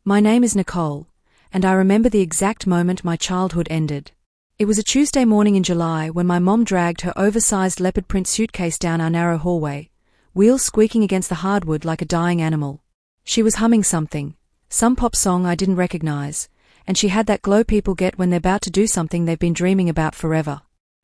My name is Nicole, and I remember the exact moment my childhood ended. It was a Tuesday morning in July when my mom dragged her oversized leopard print suitcase down our narrow hallway, wheels squeaking against the hardwood like a dying animal. She was humming something, some pop song I didn't recognize, and she had that glow people get when they're about to do something they've been dreaming about forever.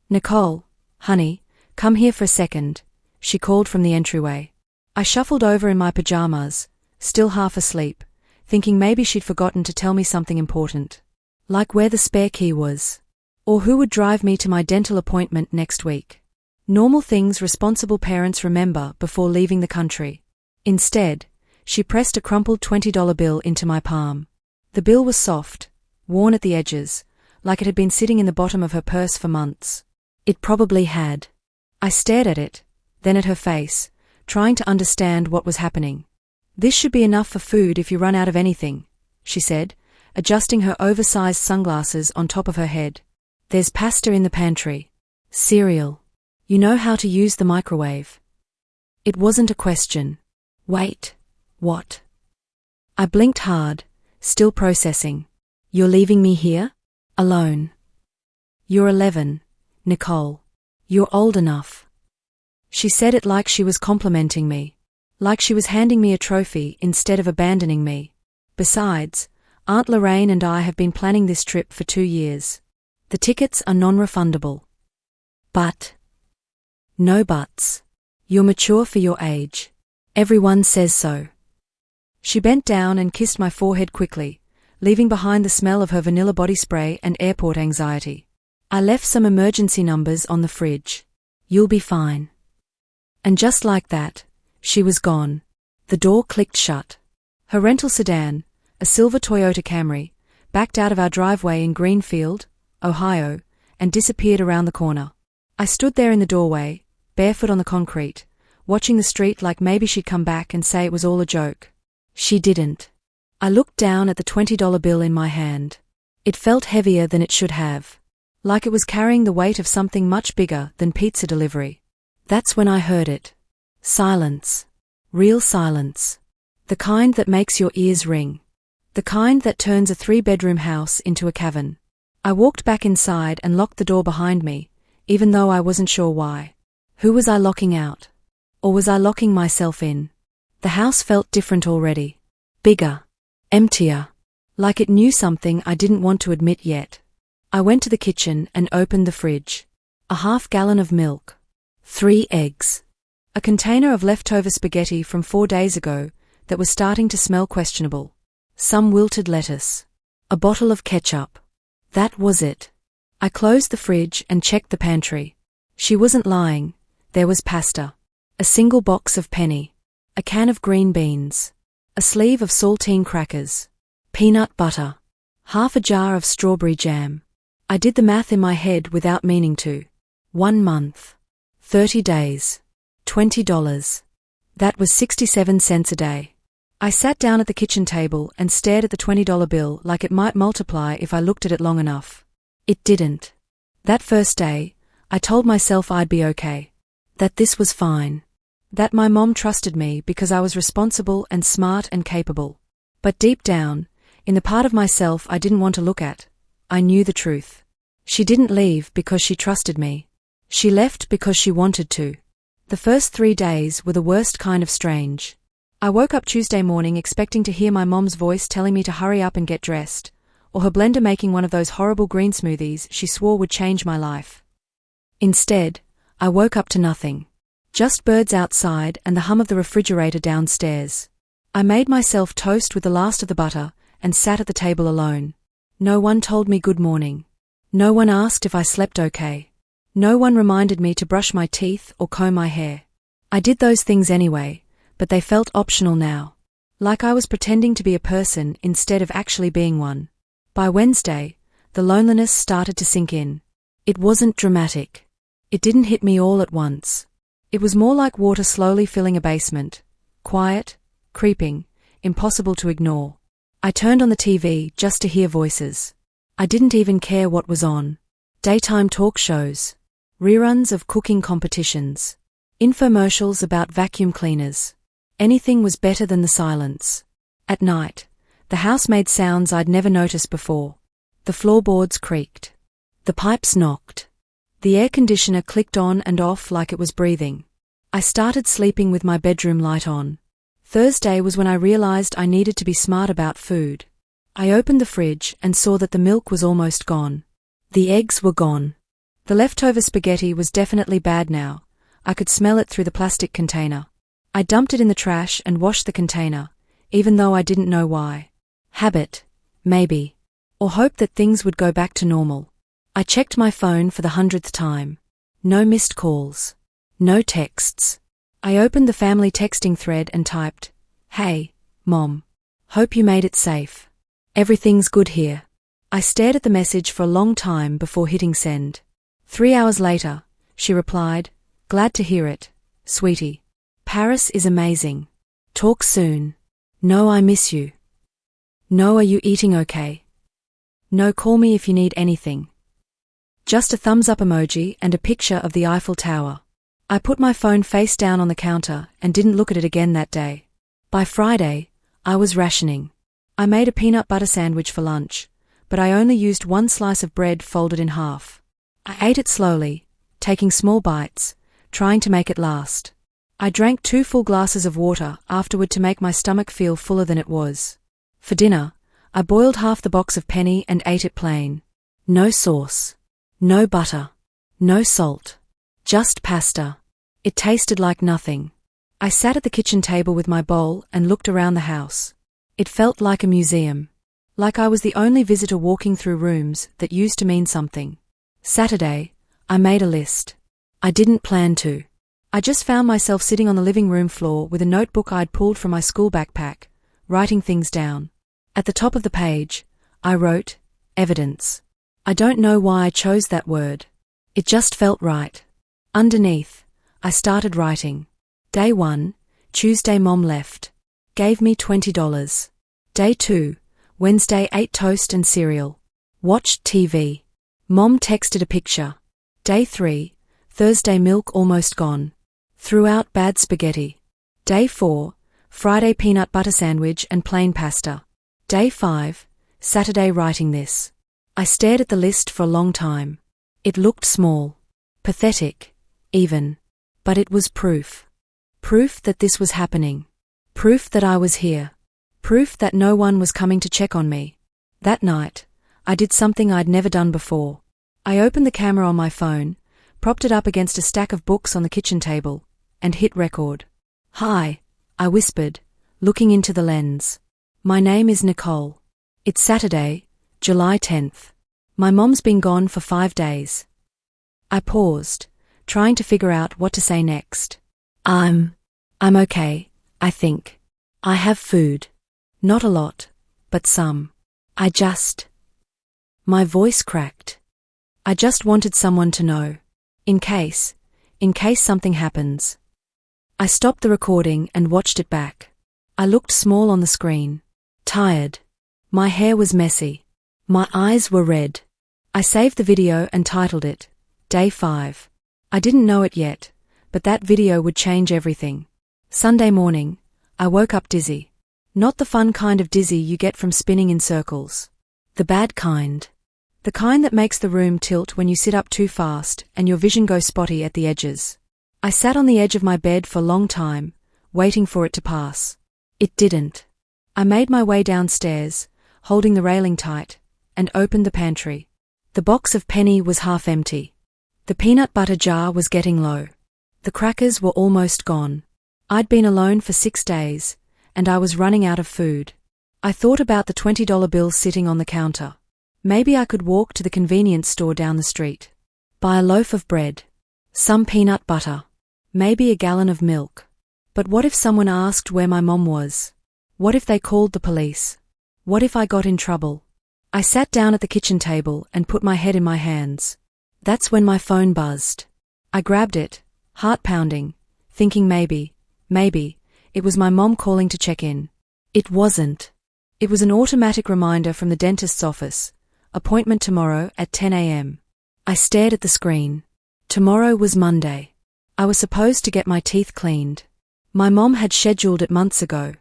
"Nicole, honey, come here for a second," she called from the entryway. I shuffled over in my pajamas, still half asleep, thinking maybe she'd forgotten to tell me something important. Like where the spare key was. Or who would drive me to my dental appointment next week. Normal things responsible parents remember before leaving the country. Instead, she pressed a crumpled $20 bill into my palm. The bill was soft, worn at the edges, like it had been sitting in the bottom of her purse for months. It probably had. I stared at it, then at her face, trying to understand what was happening. "This should be enough for food if you run out of anything," she said, adjusting her oversized sunglasses on top of her head. "There's pasta in the pantry. Cereal. You know how to use the microwave." It wasn't a question. "Wait, what?" I blinked hard, still processing. "You're leaving me here? Alone?" "You're 11, Nicole. You're old enough." She said it like she was complimenting me. Like she was handing me a trophy instead of abandoning me. Besides, Aunt Lorraine and I have been planning this trip for 2 years. The tickets are non-refundable. "But..." "No buts. You're mature for your age. Everyone says so." She bent down and kissed my forehead quickly, leaving behind the smell of her vanilla body spray and airport anxiety. "I left some emergency numbers on the fridge. You'll be fine." And just like that, she was gone. The door clicked shut. Her rental sedan, a silver Toyota Camry, backed out of our driveway in Greenfield, Ohio, and disappeared around the corner. I stood there in the doorway, barefoot on the concrete, watching the street like maybe she'd come back and say it was all a joke. She didn't. I looked down at the $20 bill in my hand. It felt heavier than it should have. Like it was carrying the weight of something much bigger than pizza delivery. That's when I heard it. Silence. Real silence. The kind that makes your ears ring. The kind that turns a 3-bedroom house into a cavern. I walked back inside and locked the door behind me, even though I wasn't sure why. Who was I locking out? Or was I locking myself in? The house felt different already. Bigger. Emptier. Like it knew something I didn't want to admit yet. I went to the kitchen and opened the fridge. A half-gallon of milk. 3 eggs. A container of leftover spaghetti from 4 days ago that was starting to smell questionable. Some wilted lettuce. A bottle of ketchup. That was it. I closed the fridge and checked the pantry. She wasn't lying. There was pasta. A single box of penny. A can of green beans. A sleeve of saltine crackers. Peanut butter. Half a jar of strawberry jam. I did the math in my head without meaning to. 1 month. 30 days. $20. That was 67 cents a day. I sat down at the kitchen table and stared at the $20 bill like it might multiply if I looked at it long enough. It didn't. That first day, I told myself I'd be okay. That this was fine. That my mom trusted me because I was responsible and smart and capable. But deep down, in the part of myself I didn't want to look at, I knew the truth. She didn't leave because she trusted me. She left because she wanted to. The first 3 days were the worst kind of strange. I woke up Tuesday morning expecting to hear my mom's voice telling me to hurry up and get dressed, or her blender making one of those horrible green smoothies she swore would change my life. Instead, I woke up to nothing. Just birds outside and the hum of the refrigerator downstairs. I made myself toast with the last of the butter and sat at the table alone. No one told me good morning. No one asked if I slept okay. No one reminded me to brush my teeth or comb my hair. I did those things anyway, but they felt optional now. Like I was pretending to be a person instead of actually being one. By Wednesday, the loneliness started to sink in. It wasn't dramatic. It didn't hit me all at once. It was more like water slowly filling a basement. Quiet, creeping, impossible to ignore. I turned on the TV just to hear voices. I didn't even care what was on. Daytime talk shows. Reruns of cooking competitions. Infomercials about vacuum cleaners. Anything was better than the silence. At night, The house made sounds I'd never noticed before. The floorboards creaked. The pipes knocked. The air conditioner clicked on and off like it was breathing. I started sleeping with my bedroom light on. Thursday was when I realized I needed to be smart about food. I opened the fridge and saw that the milk was almost gone. The eggs were gone. The leftover spaghetti was definitely bad now. I could smell it through the plastic container. I dumped it in the trash and washed the container, even though I didn't know why. Habit, maybe. Or hope that things would go back to normal. I checked my phone for the 100th time. No missed calls. No texts. I opened the family texting thread and typed, "Hey, Mom. Hope you made it safe. Everything's good here." I stared at the message for a long time before hitting send. 3 hours later, she replied, "Glad to hear it, sweetie. Paris is amazing. Talk soon. No, I miss you. No, are you eating okay? No, call me if you need anything." Just a thumbs up emoji and a picture of the Eiffel Tower. I put my phone face down on the counter and didn't look at it again that day. By Friday, I was rationing. I made a peanut butter sandwich for lunch, but I only used one slice of bread folded in half. I ate it slowly, taking small bites, trying to make it last. I drank 2 full glasses of water afterward to make my stomach feel fuller than it was. For dinner, I boiled half the box of penny and ate it plain. No sauce. No butter. No salt. Just pasta. It tasted like nothing. I sat at the kitchen table with my bowl and looked around the house. It felt like a museum. Like I was the only visitor walking through rooms that used to mean something. Saturday, I made a list. I didn't plan to. I just found myself sitting on the living room floor with a notebook I'd pulled from my school backpack, writing things down. At the top of the page, I wrote, "Evidence." I don't know why I chose that word. It just felt right. Underneath, I started writing. Day 1, Tuesday Mom left. Gave me $20. Day 2, Wednesday ate toast and cereal. Watched TV. Mom texted a picture. Day 3, Thursday milk almost gone. Threw out bad spaghetti. Day 4, Friday peanut butter sandwich and plain pasta. Day 5, Saturday writing this. I stared at the list for a long time. It looked small. Pathetic. Even. But it was proof. Proof that this was happening. Proof that I was here. Proof that no one was coming to check on me. That night, I did something I'd never done before. I opened the camera on my phone, propped it up against a stack of books on the kitchen table, and hit record. "Hi," I whispered, looking into the lens. "My name is Nicole. It's Saturday, July 10th. My mom's been gone for 5 days." I paused, trying to figure out what to say next. I'm okay, I think. I have food. Not a lot, but some. My voice cracked. I just wanted someone to know. In case something happens. I stopped the recording and watched it back. I looked small on the screen. Tired. My hair was messy. My eyes were red. I saved the video and titled it, Day 5. I didn't know it yet, but that video would change everything. Sunday morning, I woke up dizzy. Not the fun kind of dizzy you get from spinning in circles. The bad kind. The kind that makes the room tilt when you sit up too fast and your vision goes spotty at the edges. I sat on the edge of my bed for a long time, waiting for it to pass. It didn't. I made my way downstairs, holding the railing tight, and opened the pantry. The box of penny was half empty. The peanut butter jar was getting low. The crackers were almost gone. I'd been alone for 6 days, and I was running out of food. I thought about the $20 bill sitting on the counter. Maybe I could walk to the convenience store down the street. Buy a loaf of bread. Some peanut butter. Maybe a gallon of milk. But what if someone asked where my mom was? What if they called the police? What if I got in trouble? I sat down at the kitchen table and put my head in my hands. That's when my phone buzzed. I grabbed it, heart pounding, thinking maybe, it was my mom calling to check in. It wasn't. It was an automatic reminder from the dentist's office. Appointment tomorrow at 10 a.m. I stared at the screen. Tomorrow was Monday. I was supposed to get my teeth cleaned. My mom had scheduled it months ago.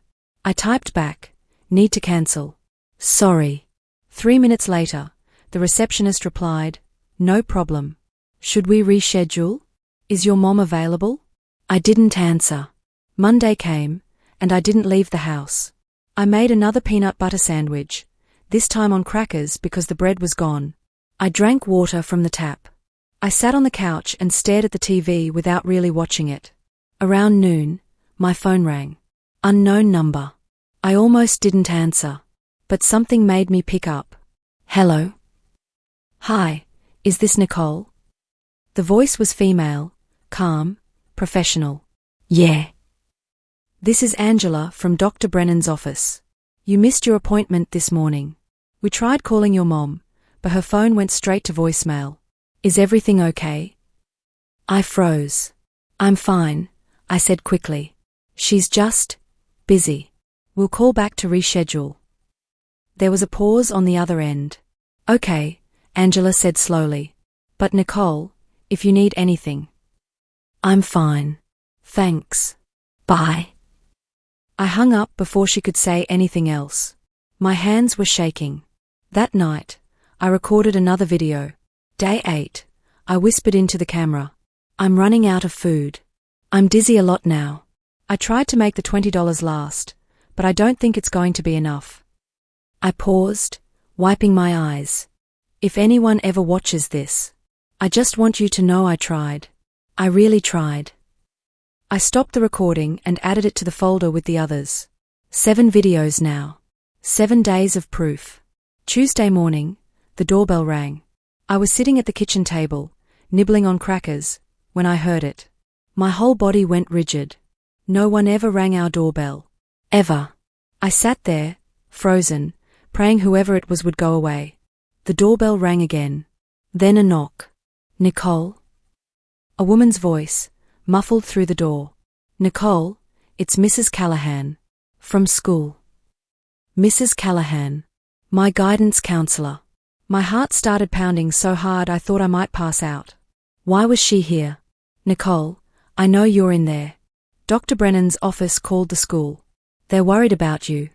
I typed back, Need to cancel. Sorry. 3 minutes later, the receptionist replied, No problem. Should we reschedule? Is your mom available? I didn't answer. Monday came, and I didn't leave the house. I made another peanut butter sandwich, this time on crackers because the bread was gone. I drank water from the tap. I sat on the couch and stared at the TV without really watching it. Around noon, my phone rang. Unknown number. I almost didn't answer, but something made me pick up. Hello? Hi, is this Nicole? The voice was female, calm, professional. Yeah. This is Angela from Dr. Brennan's office. You missed your appointment this morning. We tried calling your mom, but her phone went straight to voicemail. Is everything okay? I froze. I'm fine, I said quickly. She's just busy. We'll call back to reschedule. There was a pause on the other end. Okay, Angela said slowly. But Nicole, if you need anything. I'm fine. Thanks. Bye. I hung up before she could say anything else. My hands were shaking. That night, I recorded another video. Day 8. I whispered into the camera. I'm running out of food. I'm dizzy a lot now. I tried to make the $20 last, but I don't think it's going to be enough. I paused, wiping my eyes. If anyone ever watches this, I just want you to know I tried. I really tried. I stopped the recording and added it to the folder with the others. 7 videos now. 7 days of proof. Tuesday morning, the doorbell rang. I was sitting at the kitchen table, nibbling on crackers, when I heard it. My whole body went rigid. No one ever rang our doorbell. Ever. I sat there, frozen, praying whoever it was would go away. The doorbell rang again. Then a knock. Nicole? A woman's voice, muffled through the door. Nicole, it's Mrs. Callahan. From school. Mrs. Callahan. My guidance counselor. My heart started pounding so hard I thought I might pass out. Why was she here? Nicole, I know you're in there. Dr. Brennan's office called the school. They're worried about you.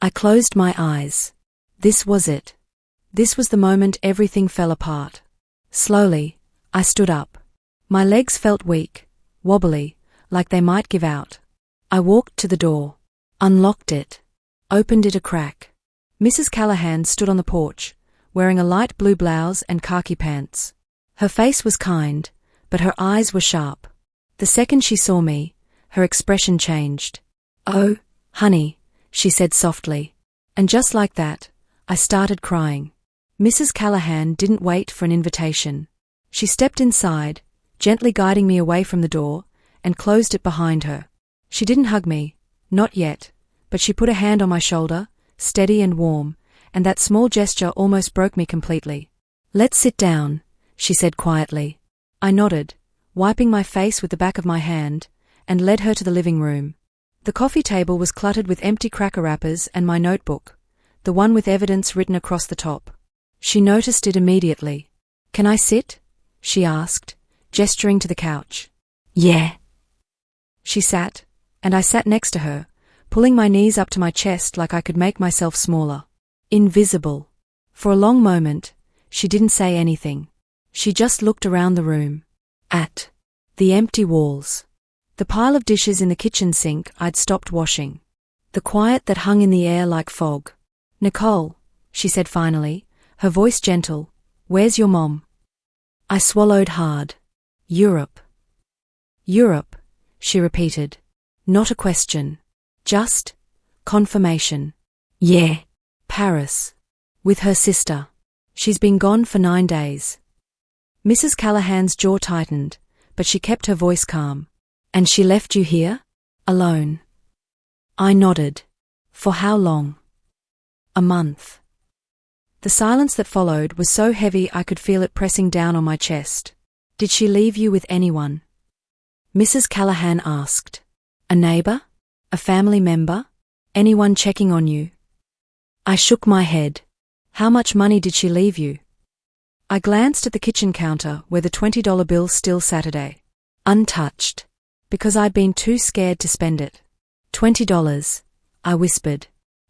I closed my eyes. This was it. This was the moment everything fell apart. Slowly, I stood up. My legs felt weak, wobbly, like they might give out. I walked to the door, unlocked it, opened it a crack. Mrs. Callahan stood on the porch, wearing a light blue blouse and khaki pants. Her face was kind, but her eyes were sharp. The second she saw me, her expression changed. Oh, honey, she said softly. And just like that, I started crying. Mrs. Callahan didn't wait for an invitation. She stepped inside, gently guiding me away from the door, and closed it behind her. She didn't hug me, not yet, but she put a hand on my shoulder, steady and warm, and that small gesture almost broke me completely. Let's sit down, she said quietly. I nodded, wiping my face with the back of my hand, and led her to the living room. The coffee table was cluttered with empty cracker wrappers and my notebook, the one with evidence written across the top. She noticed it immediately. Can I sit? She asked, gesturing to the couch. Yeah. She sat, and I sat next to her, pulling my knees up to my chest like I could make myself smaller. Invisible. For a long moment, she didn't say anything. She just looked around the room. At the empty walls. The pile of dishes in the kitchen sink I'd stopped washing. The quiet that hung in the air like fog. Nicole, she said finally, her voice gentle, where's your mom? I swallowed hard. Europe. Europe, she repeated. Not a question. Just confirmation. Yeah. Paris. With her sister. She's been gone for 9 days. Mrs. Callahan's jaw tightened, but she kept her voice calm. And she left you here? Alone. I nodded. For how long? A month. The silence that followed was so heavy I could feel it pressing down on my chest. Did she leave you with anyone? Mrs. Callahan asked. A neighbor? A family member? Anyone checking on you? I shook my head. How much money did she leave you? I glanced at the kitchen counter where the $20 bill still sat untouched, because I'd been too scared to spend it. $20, I whispered.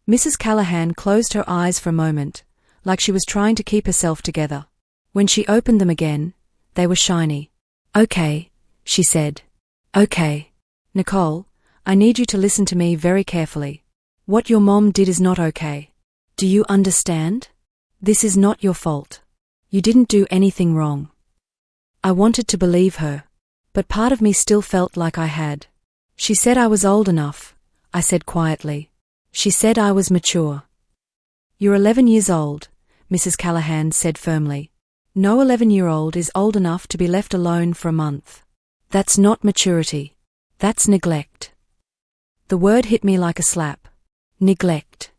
Mrs. Callahan closed her eyes for a moment, like she was trying to keep herself together. When she opened them again, they were shiny. "Okay," she said. "Okay. Nicole, I need you to listen to me very carefully. What your mom did is not okay. Do you understand? This is not your fault. You didn't do anything wrong." I wanted to believe her, but part of me still felt like I had. "She said I was old enough," I said quietly. "She said I was mature." "You're 11 years old," Mrs. Callahan said firmly. "No 11-year-old is old enough to be left alone for a month. That's not maturity. That's neglect." The word hit me like a slap. Neglect.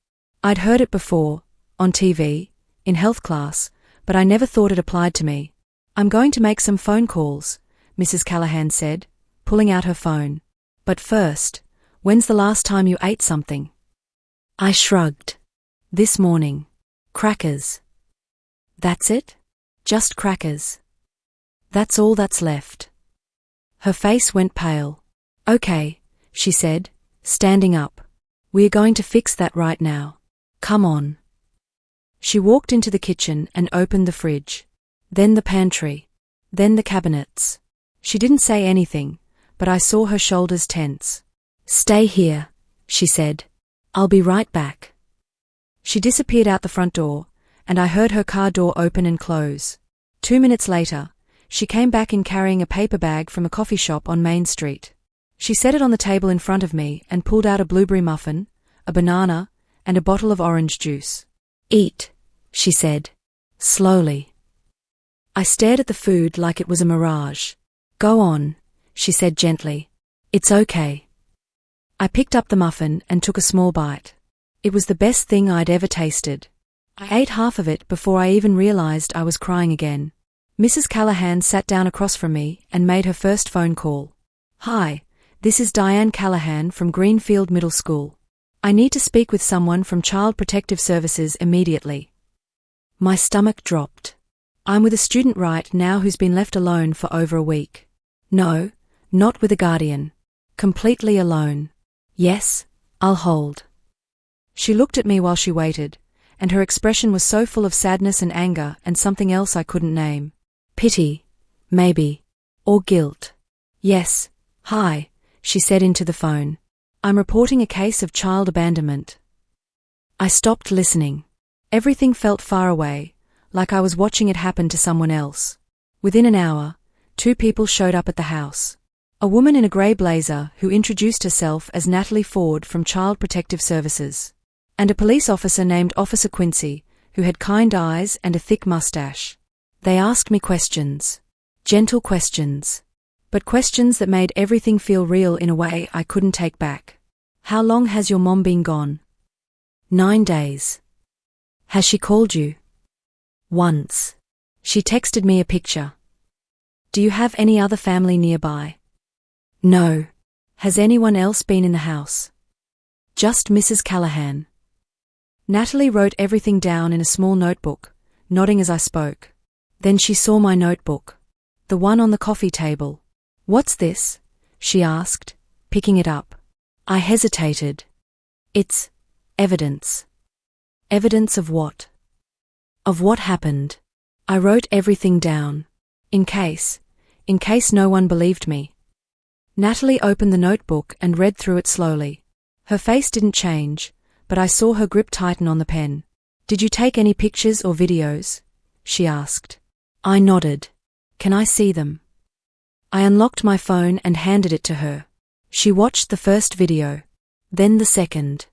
I'd heard it before, on TV, in health class, but I never thought it applied to me. "I'm going to make some phone calls," Mrs. Callahan said, pulling out her phone. "But first, when's the last time you ate something?" I shrugged. "This morning. Crackers." "That's it? Just crackers? That's all that's left?" Her face went pale. "Okay," she said, standing up. "We're going to fix that right now. Come on." She walked into the kitchen and opened the fridge. Then the pantry. Then the cabinets. She didn't say anything, but I saw her shoulders tense. "Stay here," she said. "I'll be right back." She disappeared out the front door, and I heard her car door open and close. 2 minutes later, she came back in carrying a paper bag from a coffee shop on Main Street. She set it on the table in front of me and pulled out a blueberry muffin, a banana, and a bottle of orange juice. "Eat," she said. Slowly. I stared at the food like it was a mirage. "Go on," she said gently. "It's okay." I picked up the muffin and took a small bite. It was the best thing I'd ever tasted. I ate half of it before I even realized I was crying again. Mrs. Callahan sat down across from me and made her first phone call. "Hi, this is Diane Callahan from Greenfield Middle School. I need to speak with someone from Child Protective Services immediately." My stomach dropped. "I'm with a student right now who's been left alone for over a week." "No, not with a guardian. Completely alone." "Yes, I'll hold." She looked at me while she waited, and her expression was so full of sadness and anger and something else I couldn't name. Pity, maybe. Or guilt. "Yes, hi," she said into the phone. "I'm reporting a case of child abandonment." I stopped listening. Everything felt far away, like I was watching it happen to someone else. Within an hour, 2 people showed up at the house. A woman in a grey blazer who introduced herself as Natalie Ford from Child Protective Services. And a police officer named Officer Quincy, who had kind eyes and a thick mustache. They asked me questions. Gentle questions. But questions that made everything feel real in a way I couldn't take back. "How long has your mom been gone?" 9 days. "Has she called you?" "Once. She texted me a picture." "Do you have any other family nearby?" "No." "Has anyone else been in the house?" "Just Mrs. Callahan." Natalie wrote everything down in a small notebook, nodding as I spoke. Then she saw my notebook. The one on the coffee table. "What's this?" she asked, picking it up. I hesitated. "It's evidence." "Evidence of what?" "Of what happened." I wrote everything down. In case no one believed me. Natalie opened the notebook and read through it slowly. Her face didn't change, but I saw her grip tighten on the pen. "Did you take any pictures or videos?" she asked. I nodded. "Can I see them?" I unlocked my phone and handed it to her. She watched the first video. Then the second.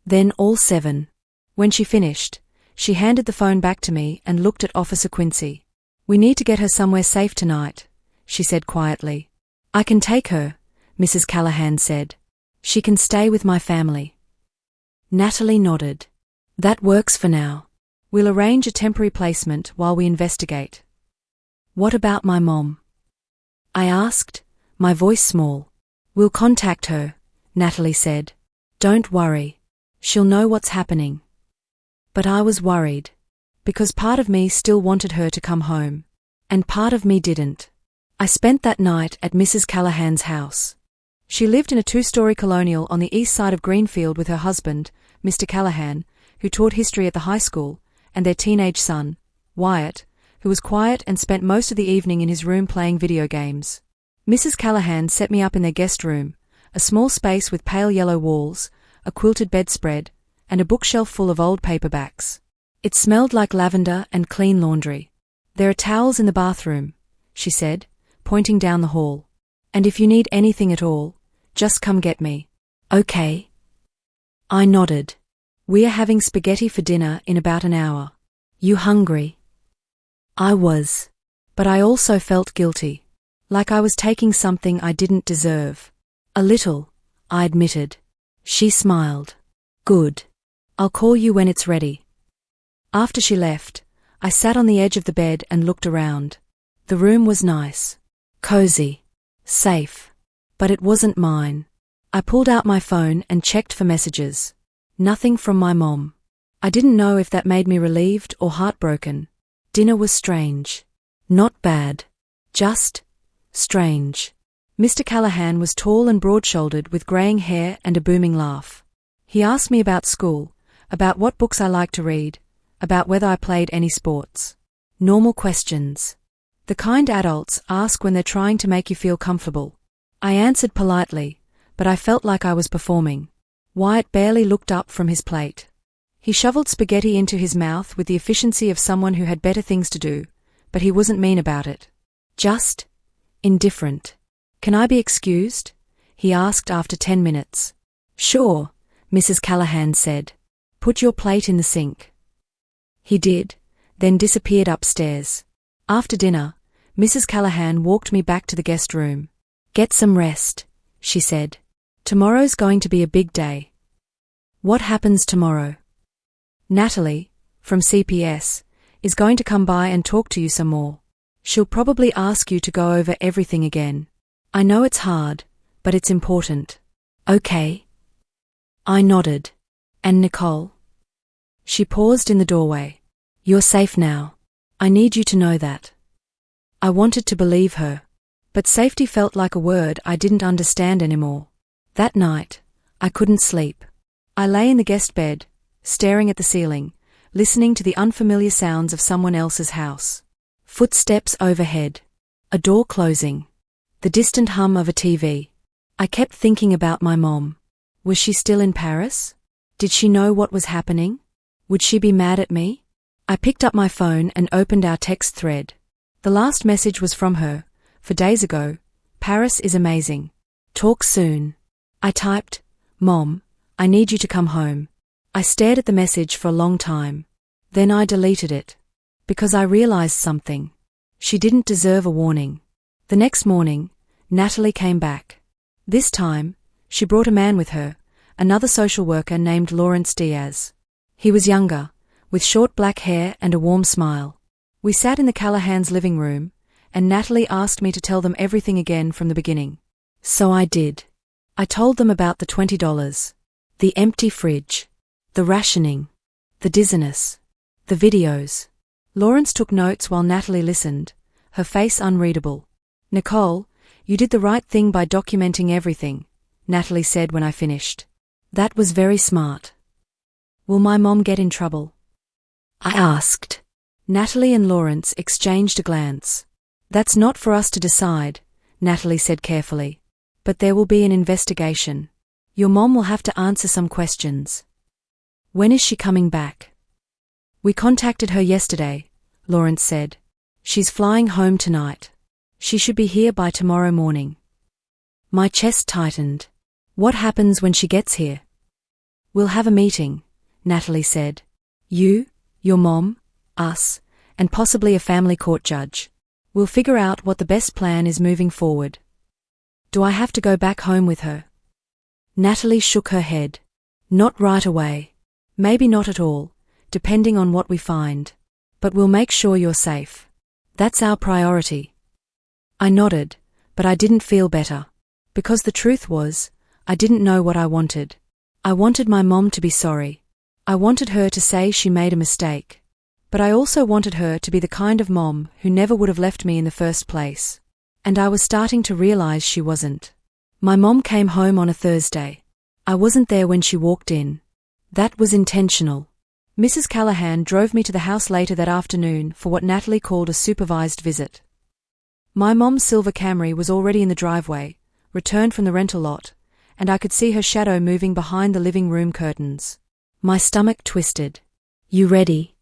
Then all 7. When she finished, she handed the phone back to me and looked at Officer Quincy. "We need to get her somewhere safe tonight," she said quietly. "I can take her," Mrs. Callahan said. "She can stay with my family." Natalie nodded. "That works for now. We'll arrange a temporary placement while we investigate." "What about my mom?" I asked, my voice small. "We'll contact her," Natalie said. "Don't worry. She'll know what's happening." But I was worried. Because part of me still wanted her to come home. And part of me didn't. I spent that night at Mrs. Callahan's house. She lived in a 2-story colonial on the east side of Greenfield with her husband, Mr. Callahan, who taught history at the high school, and their teenage son, Wyatt, who was quiet and spent most of the evening in his room playing video games. Mrs. Callahan set me up in their guest room, a small space with pale yellow walls, a quilted bedspread, and a bookshelf full of old paperbacks. It smelled like lavender and clean laundry. "There are towels in the bathroom," she said, pointing down the hall. "And if you need anything at all, just come get me." "Okay." I nodded. "We are having spaghetti for dinner in about an hour. You hungry?" I was. But I also felt guilty. Like I was taking something I didn't deserve. "A little," I admitted. She smiled. "Good. I'll call you when it's ready." After she left, I sat on the edge of the bed and looked around. The room was nice. Cozy. Safe. But it wasn't mine. I pulled out my phone and checked for messages. Nothing from my mom. I didn't know if that made me relieved or heartbroken. Dinner was strange. Not bad. Just strange. Mr. Callahan was tall and broad-shouldered with graying hair and a booming laugh. He asked me about school, about what books I liked to read, about whether I played any sports. Normal questions. The kind adults ask when they're trying to make you feel comfortable. I answered politely, but I felt like I was performing. Wyatt barely looked up from his plate. He shoveled spaghetti into his mouth with the efficiency of someone who had better things to do, but he wasn't mean about it. Just indifferent. "Can I be excused?" he asked after 10 minutes. "Sure," Mrs. Callahan said. "Put your plate in the sink." He did, then disappeared upstairs. After dinner, Mrs. Callahan walked me back to the guest room. "Get some rest," she said. "Tomorrow's going to be a big day." "What happens tomorrow?" "Natalie, from CPS, is going to come by and talk to you some more. She'll probably ask you to go over everything again. I know it's hard, but it's important." "Okay." I nodded. "And Nicole?" She paused in the doorway. "You're safe now. I need you to know that." I wanted to believe her, but safety felt like a word I didn't understand anymore. That night, I couldn't sleep. I lay in the guest bed, staring at the ceiling, listening to the unfamiliar sounds of someone else's house. Footsteps overhead. A door closing. The distant hum of a TV. I kept thinking about my mom. Was she still in Paris? Did she know what was happening? Would she be mad at me? I picked up my phone and opened our text thread. The last message was from her, 4 days ago. "Paris is amazing. Talk soon." I typed, "Mom, I need you to come home." I stared at the message for a long time. Then I deleted it. Because I realized something. She didn't deserve a warning. The next morning, Natalie came back. This time, she brought a man with her, another social worker named Lawrence Diaz. He was younger, with short black hair and a warm smile. We sat in the Callahans' living room, and Natalie asked me to tell them everything again from the beginning. So I did. I told them about the $20, the empty fridge, the rationing, the dizziness, the videos. Lawrence took notes while Natalie listened, her face unreadable. "Nicole, you did the right thing by documenting everything," Natalie said when I finished. "That was very smart." "Will my mom get in trouble?" I asked. Natalie and Lawrence exchanged a glance. "That's not for us to decide," Natalie said carefully. "But there will be an investigation. Your mom will have to answer some questions." "When is she coming back?" "We contacted her yesterday," Lawrence said. "She's flying home tonight. She should be here by tomorrow morning." My chest tightened. "What happens when she gets here?" "We'll have a meeting," Natalie said. "You, your mom, us, and possibly a family court judge. We'll figure out what the best plan is moving forward." "Do I have to go back home with her?" Natalie shook her head. "Not right away. Maybe not at all, depending on what we find. But we'll make sure you're safe. That's our priority." I nodded, but I didn't feel better. Because the truth was, I didn't know what I wanted. I wanted my mom to be sorry. I wanted her to say she made a mistake. But I also wanted her to be the kind of mom who never would have left me in the first place. And I was starting to realize she wasn't. My mom came home on a Thursday. I wasn't there when she walked in. That was intentional. Mrs. Callahan drove me to the house later that afternoon for what Natalie called a supervised visit. My mom's silver Camry was already in the driveway, returned from the rental lot, and I could see her shadow moving behind the living room curtains. My stomach twisted. "You ready?"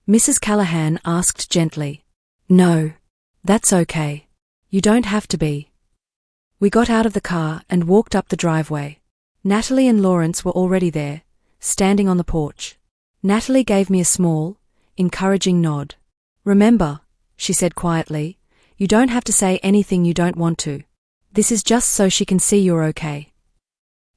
Mrs. Callahan asked gently. "No. That's okay. You don't have to be." We got out of the car and walked up the driveway. Natalie and Lawrence were already there, standing on the porch. Natalie gave me a small, encouraging nod. "Remember," she said quietly, "you don't have to say anything you don't want to. This is just so she can see you're okay."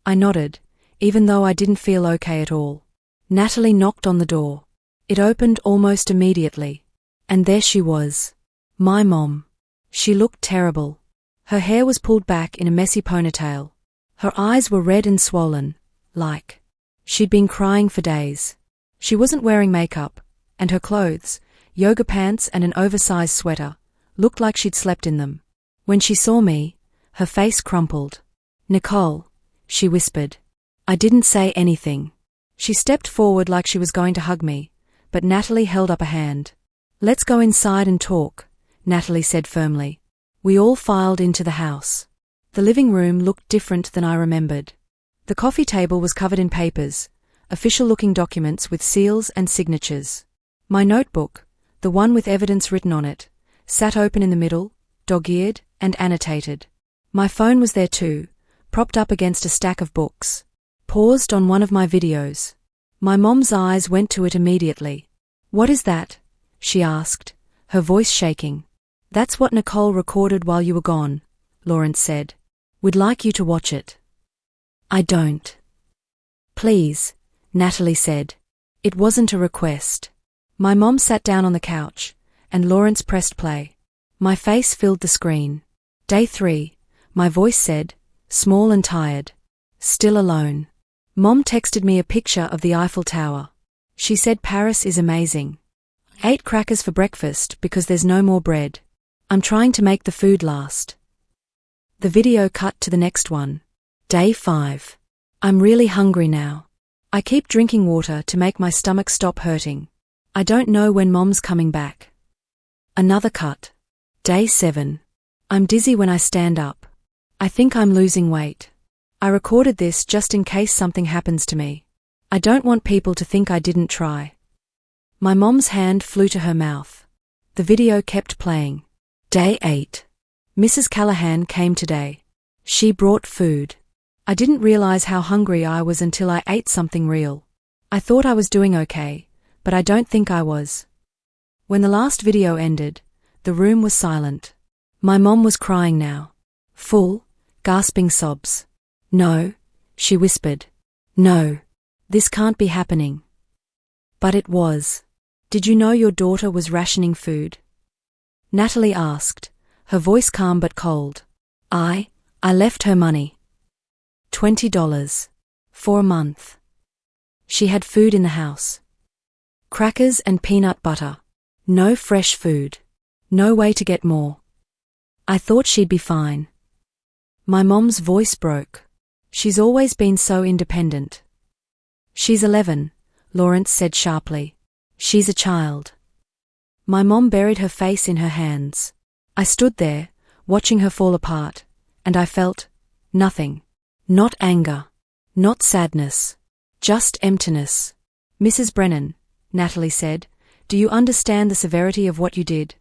I nodded, even though I didn't feel okay at all. Natalie knocked on the door. It opened almost immediately. And there she was. My mom. She looked terrible. Her hair was pulled back in a messy ponytail. Her eyes were red and swollen, like she'd been crying for days. She wasn't wearing makeup, and her clothes, yoga pants and an oversized sweater, looked like she'd slept in them. When she saw me, her face crumpled. "Nicole," she whispered. I didn't say anything. She stepped forward like she was going to hug me, but Natalie held up a hand. "Let's go inside and talk," Natalie said firmly. We all filed into the house. The living room looked different than I remembered. The coffee table was covered in papers, official-looking documents with seals and signatures. My notebook, the one with evidence written on it, sat open in the middle, dog-eared and annotated. My phone was there too, propped up against a stack of books. Paused on one of my videos. My mom's eyes went to it immediately. "What is that?" she asked, her voice shaking. "That's what Nicole recorded while you were gone," Lawrence said. "We'd like you to watch it." "I don't." "Please," Natalie said. It wasn't a request. My mom sat down on the couch, and Lawrence pressed play. My face filled the screen. Day 3, my voice said, small and tired. "Still alone." Mom texted me a picture of the Eiffel Tower. She said Paris is amazing. "Ate crackers for breakfast because there's no more bread. I'm trying to make the food last." The video cut to the next one. Day 5. "I'm really hungry now. I keep drinking water to make my stomach stop hurting. I don't know when Mom's coming back." Another cut. Day 7. "I'm dizzy when I stand up. I think I'm losing weight. I recorded this just in case something happens to me. I don't want people to think I didn't try." My mom's hand flew to her mouth. The video kept playing. Day 8. "Mrs. Callahan came today. She brought food. I didn't realize how hungry I was until I ate something real. I thought I was doing okay, but I don't think I was." When the last video ended, the room was silent. My mom was crying now. Full, gasping sobs. "No," she whispered. "No. This can't be happening." But it was. "Did you know your daughter was rationing food?" Natalie asked, her voice calm but cold. I left her money. $20. For a month. She had food in the house. Crackers and peanut butter. No fresh food. No way to get more. I thought she'd be fine." My mom's voice broke. "She's always been so independent." "She's 11, Lawrence said sharply. "She's a child." My mom buried her face in her hands. I stood there, watching her fall apart, and I felt nothing. Not anger. Not sadness. Just emptiness. "Mrs. Brennan," Natalie said, "do you understand the severity of what you did?"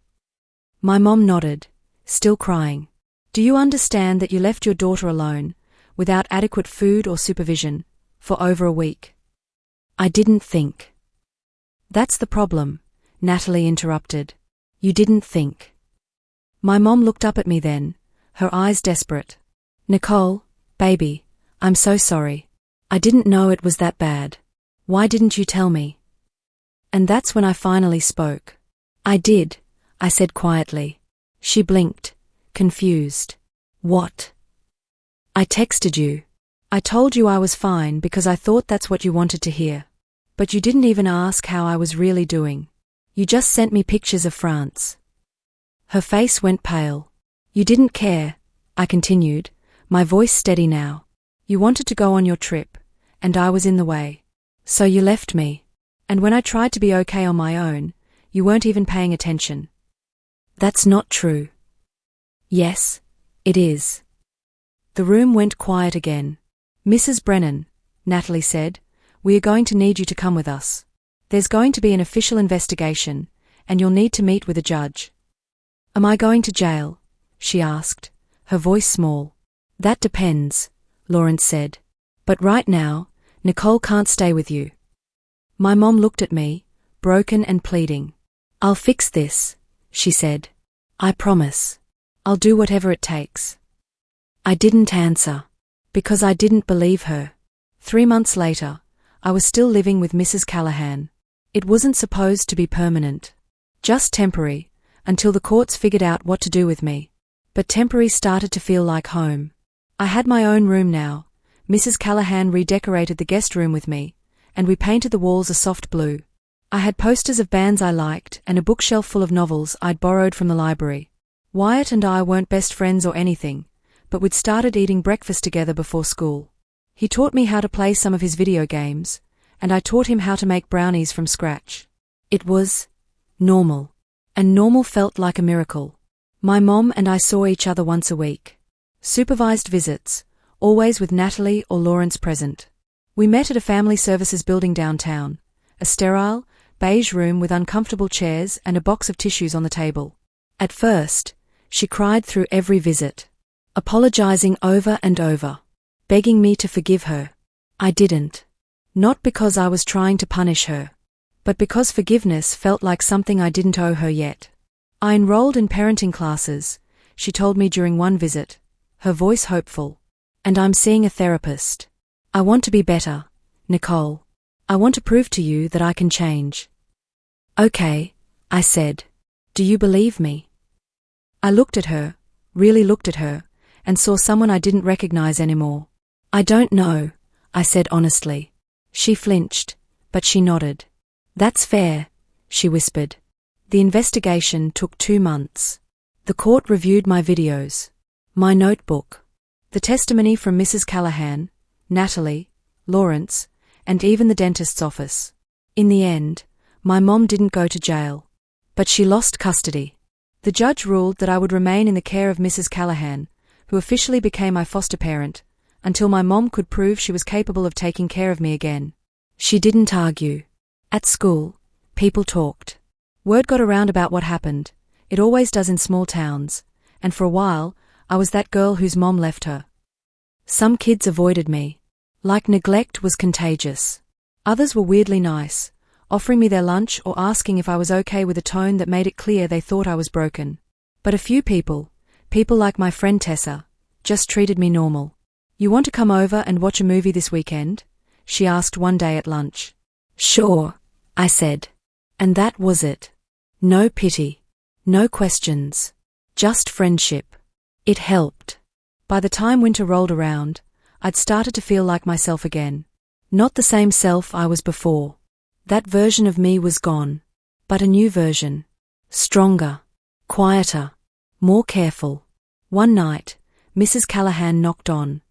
My mom nodded, still crying. "Do you understand that you left your daughter alone, without adequate food or supervision, for over a week?" I didn't think. "That's the problem," Natalie interrupted. "You didn't think." My mom looked up at me then, her eyes desperate. "Nicole, baby, I'm so sorry. I didn't know it was that bad. Why didn't you tell me?" And that's when I finally spoke. "I did," I said quietly. She blinked, confused. "What?" "I texted you. I told you I was fine because I thought that's what you wanted to hear. But you didn't even ask how I was really doing. You just sent me pictures of France." Her face went pale. "You didn't care," I continued, my voice steady now. "You wanted to go on your trip, and I was in the way. So you left me. And when I tried to be okay on my own, you weren't even paying attention. That's not true. Yes, it is. The room went quiet again. Mrs. Brennan, Natalie said, we are going to need you to come with us. There's going to be an official investigation, and you'll need to meet with a judge. Am I going to jail? She asked, her voice small. That depends, Lawrence said. But right now, Nicole can't stay with you. My mom looked at me, broken and pleading. I'll fix this, she said. I promise. I'll do whatever it takes. I didn't answer. Because I didn't believe her. 3 months later, I was still living with Mrs. Callahan. It wasn't supposed to be permanent. Just temporary, until the courts figured out what to do with me. But temporary started to feel like home. I had my own room now. Mrs. Callahan redecorated the guest room with me, and we painted the walls a soft blue. I had posters of bands I liked and a bookshelf full of novels I'd borrowed from the library. Wyatt and I weren't best friends or anything, but we'd started eating breakfast together before school. He taught me how to play some of his video games, and I taught him how to make brownies from scratch. It was normal. And normal felt like a miracle. My mom and I saw each other once a week. Supervised visits, always with Natalie or Lawrence present. We met at a family services building downtown, a sterile, beige room with uncomfortable chairs and a box of tissues on the table. At first, she cried through every visit, apologizing over and over, begging me to forgive her. I didn't. Not because I was trying to punish her, but because forgiveness felt like something I didn't owe her yet. I enrolled in parenting classes, she told me during one visit, her voice hopeful. And I'm seeing a therapist. I want to be better, Nicole. I want to prove to you that I can change. Okay, I said. Do you believe me? I looked at her, really looked at her, and saw someone I didn't recognize anymore. I don't know, I said honestly. She flinched, but she nodded. That's fair, she whispered. The investigation took 2 months. The court reviewed my videos, my notebook, the testimony from Mrs. Callahan, Natalie, Lawrence, and even the dentist's office. In the end, my mom didn't go to jail. But she lost custody. The judge ruled that I would remain in the care of Mrs. Callahan, who officially became my foster parent, until my mom could prove she was capable of taking care of me again. She didn't argue. At school, people talked. Word got around about what happened. It always does in small towns, and for a while, I was that girl whose mom left her. Some kids avoided me. Like neglect was contagious. Others were weirdly nice, offering me their lunch or asking if I was okay with a tone that made it clear they thought I was broken. But a few people like my friend Tessa, just treated me normal. You want to come over and watch a movie this weekend? She asked one day at lunch. Sure, I said. And that was it. No pity. No questions. Just friendship. It helped. By the time winter rolled around, I'd started to feel like myself again. Not the same self I was before. That version of me was gone. But a new version. Stronger. Quieter. More careful. One night, Mrs. Callahan knocked on.